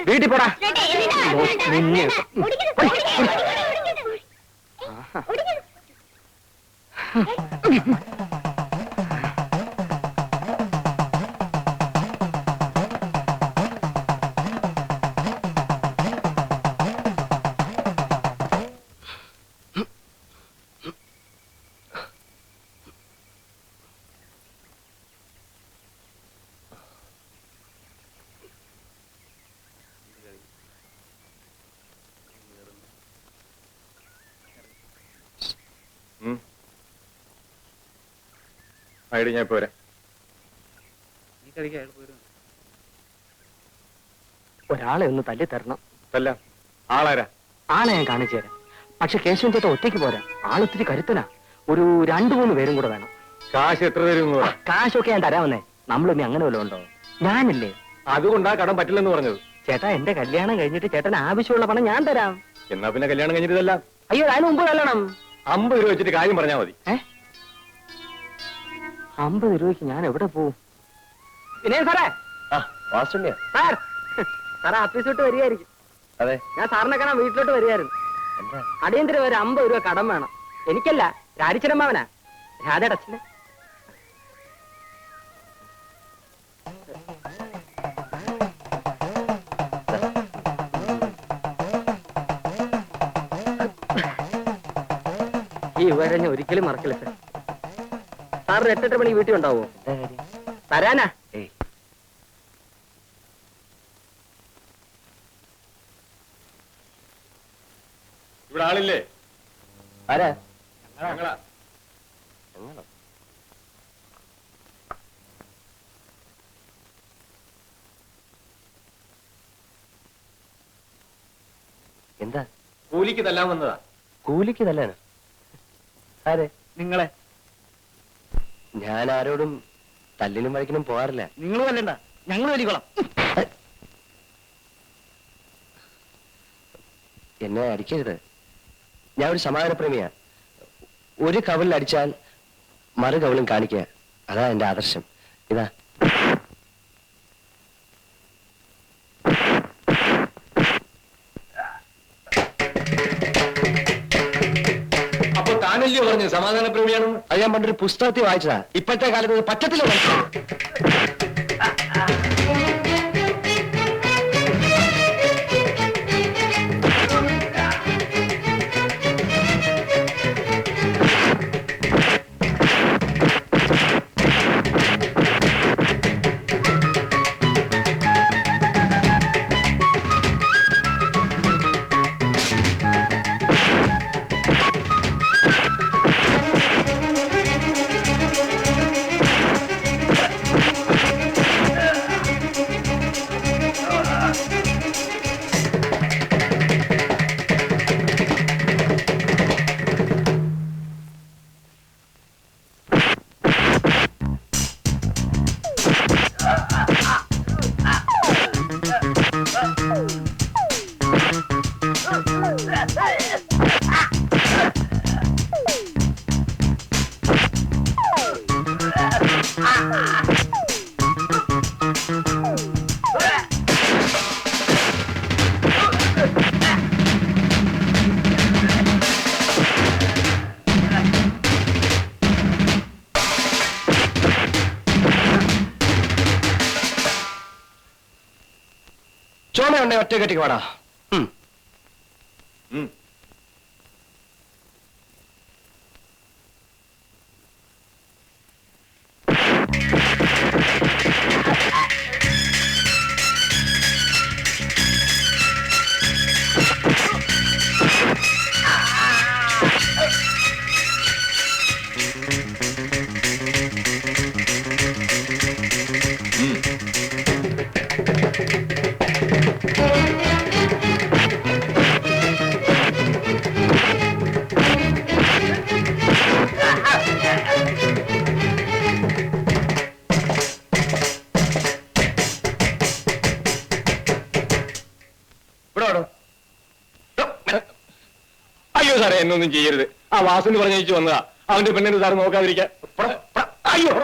വീട്ടിൽ പോടാ. നിന്നെ ഐഡി ഞാൻ പോരാ. ഒരാളെ ഒന്ന് തല്ലി തരണം. അല്ല ആളാരാ? ആളെ ഞാൻ കാണിച്ചു തരാം. പക്ഷെ കേശവൻ ചേട്ടൻ ഒറ്റയ്ക്ക് പോരാ, ആളൊത്തിരി കരുത്തനാ. ഒരു 2-3 പേരും കൂടെ വേണം. കാശ് എത്ര തരും? കാശൊക്കെ ഞാൻ തരാമെന്നേ. നമ്മളിനി അങ്ങനെ വല്ലതും ഉണ്ടോ? ഞാനില്ലേ. അതുകൊണ്ടാ കടം പറ്റില്ലെന്ന് പറഞ്ഞത്. ചേട്ടാ, എന്റെ കല്യാണം കഴിഞ്ഞിട്ട് ചേട്ടന് ആവശ്യമുള്ള പണം ഞാൻ തരാം. എന്നാ പിന്നെ കല്യാണം കഴിഞ്ഞിട്ടല്ല. അയ്യോ, അതിന് മുമ്പ് കല്യാണം. 50 രൂപ വെച്ചിട്ട് കാര്യം പറഞ്ഞാൽ മതി. 50 രൂപയ്ക്ക് ഞാൻ എവിടെ പോവും? പിന്നെ സാറേ, സാർ സാറേ ഓഫീസ് വിട്ട് വരികയായിരിക്കും. അതെ, ഞാൻ സാറിനെ കാണാൻ വീട്ടിലോട്ട് വരികയായിരുന്നു. അടിയന്തരം ഒരു 50 രൂപ കടം വേണം. എനിക്കല്ല, രാജിച്ചനമ്മാവനാ, രാധയുടെ അച്ഛന്. ഈ ഉപകാരം ഞാൻ ഒരിക്കലും മറക്കില്ല സാർ. സാറിന് 8-8 മണി വീട്ടിൽ ഉണ്ടാവോ? തരാനാ. ഇവിടെ ആളില്ലേ? ആരാ? ഞങ്ങളാ. എന്താ? കൂലിക്ക് തല്ലാൻ വന്നതാ. കൂലിക്ക് തല്ലാനോ? അതെ, നിങ്ങളെ. ഞാൻ ആരോടും തല്ലിനും വഴിക്കിനും പോകാറില്ല. നിങ്ങൾ തല്ലണ്ട, ഞങ്ങൾ വലിക്കോളാം. എന്നെ അടിക്കരുത്. ഞാൻ ഒരു സമാധാനപ്രേമിയാ. ഒരു കവലിൽ അടിച്ചാൽ മറു കവലും കാണിക്കുക, അതാ എന്റെ ആദർശം. ഇതാ. അപ്പൊ താനല്ലേ പറഞ്ഞു സമാധാനപ്രേമിയാണെന്ന്? അത് ഞാൻ പണ്ടൊരു പുസ്തകത്തിൽ വായിച്ചതാ. ഇപ്പോഴത്തെ കാലത്ത് പറ്റത്തില്ല. ചോമയുണ്ടെ ഒറ്റ കെട്ടിക്ക് വാടാ. അയ്യോ സാറേ, എന്നൊന്നും ചെയ്യരുത്. ആ വാസുവിന് പറഞ്ഞേച്ചു വന്നതാ. അവന്റെ പെണ്ണിന് സാറ് നോക്കാതിരിക്കാൻ. അയ്യോ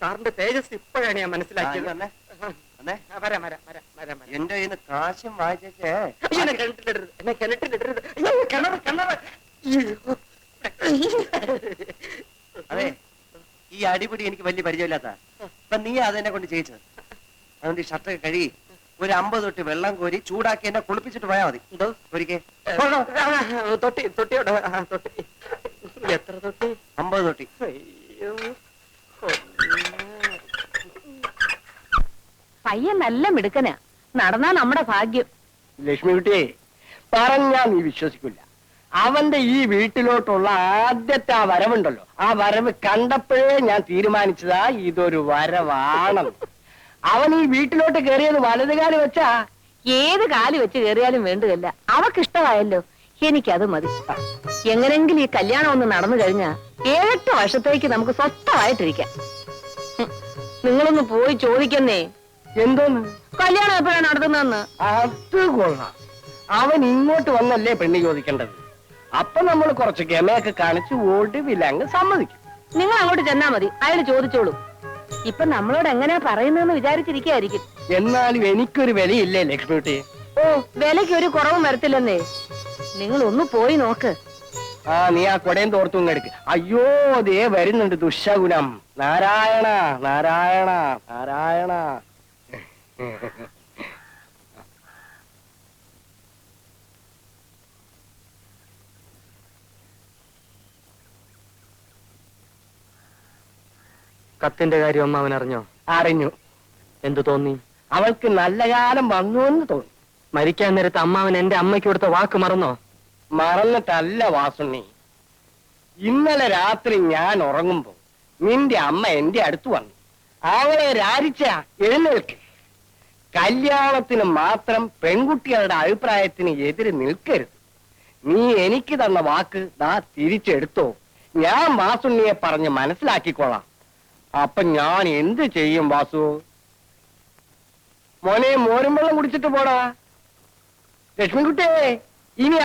സാറിന്റെ തേജസ് ഇപ്പോഴാണ് ഞാൻ മനസ്സിലാക്കിയത്. വരാം. എന്റെ കയ്യിൽ നിന്ന് കാശും വായിച്ചേ. എന്നെ കിണറ്റിലിടരുത്. അയ്യോ, കിണറ്. അതെ, ഈ അടിപിടി എനിക്ക് വലിയ പരിചയമില്ലാത്ത. അപ്പൊ നീ അതെന്നെ കൊണ്ട് ചെയ്യിച്ചത്. അതുകൊണ്ട് ഈ ഷർട്ടൊക്കെ കഴുകി ഒരു 50 തൊട്ട് വെള്ളം കോരി ചൂടാക്കി എന്നെ കുളിപ്പിച്ചിട്ട് പോയാൽ മതി. എന്തോ ഒരിക്കൽ തൊട്ടിയോടെ തൊട്ടി. എത്ര തൊട്ടി? 50 തൊട്ടി. അയ്യോ, പയ്യൻ നല്ല മിടുക്കനാ. നടന്നാ നമ്മുടെ ഭാഗ്യം. ലക്ഷ്മിക്കുട്ടിയെ പറഞ്ഞാ നീ വിശ്വസിക്കില്ല. അവന്റെ ഈ വീട്ടിലോട്ടുള്ള ആദ്യത്തെ ആ വരവുണ്ടല്ലോ, ആ വരവ് കണ്ടപ്പോഴേ ഞാൻ തീരുമാനിച്ചതാ ഇതൊരു വരവാണെന്ന്. അവൻ ഈ വീട്ടിലോട്ട് കയറിയത് വലതുകാലി വെച്ചാ. ഏത് കാല് വെച്ച് കയറിയാലും വേണ്ടതല്ല. അവക്കിഷ്ടമായല്ലോ, എനിക്കത് മതി. എങ്ങനെങ്കിലും ഈ കല്യാണം ഒന്ന് നടന്നു കഴിഞ്ഞാ 7-8 വർഷത്തേക്ക് നമുക്ക് സ്വസ്ഥമായിട്ടിരിക്കാം. നിങ്ങളൊന്ന് പോയി ചോദിക്കുന്നേ, എന്തോന്ന് കല്യാണം എപ്പോഴാണ് നടത്തുന്നതെന്ന്. അത് കൊള്ളാം. അവൻ ഇങ്ങോട്ട് വന്നല്ലേ പെണ്ണ് ചോദിക്കേണ്ടത്. അപ്പൊ നമ്മൾ കുറച്ച് ഗമയൊക്കെ കാണിച്ച് ഒടുവിലങ്ങ് സമ്മതിക്കും. നിങ്ങൾ അങ്ങോട്ട് ചെന്നാ മതി, അയാൾ ചോദിച്ചോളൂ. ഇപ്പൊ നമ്മളോട് എങ്ങനെയാ പറയുന്നതെന്ന് വിചാരിച്ചിരിക്കായിരിക്കും. എന്നാലും എനിക്കൊരു വിലയില്ലേ ലക്ഷ്മിക്കുട്ടി. ഓ, വിലയ്ക്ക് ഒരു കുറവും വരത്തില്ലെന്നേ. നിങ്ങൾ ഒന്ന് പോയി നോക്ക്. ആ, നീ ആ കൊടയും തോർത്തും എടുക്ക്. അയ്യോ, ദേ വരുന്നുണ്ട് ദുശകുനം. നാരായണ നാരായണ നാരായണ. കത്തിന്റെ കാര്യം അമ്മ അവൻ അറിഞ്ഞോ? അറിഞ്ഞു. എന്തു തോന്നി? അവൾക്ക് നല്ല കാലം വന്നു എന്ന് തോന്നി. മരിക്കാൻ നേരത്ത് അമ്മാവൻ എന്റെ അമ്മയ്ക്ക് കൊടുത്ത വാക്ക് മറന്നോ? മറന്നിട്ടല്ല വാസുണ്ണി. ഇന്നലെ രാത്രി ഞാൻ ഉറങ്ങുമ്പോ നിന്റെ അമ്മ എന്റെ അടുത്ത് വന്നു. അവളെ രാരിച്ച എഴുന്നേൽക്ക്. കല്യാണത്തിന് മാത്രം പെൺകുട്ടികളുടെ അഭിപ്രായത്തിന് എതിര് നിൽക്കരുത്. നീ എനിക്ക് തന്ന വാക്ക് ദാ തിരിച്ചെടുത്തോ. ഞാൻ വാസുണ്ണിയെ പറഞ്ഞ് മനസ്സിലാക്കിക്കോളാം. അപ്പൊ ഞാൻ എന്ത് ചെയ്യും വാസു? മോനെ, മോരും വെള്ളം കുടിച്ചിട്ട് പോടാ. ലക്ഷ്മിക്കുട്ടിയെ, ഇനി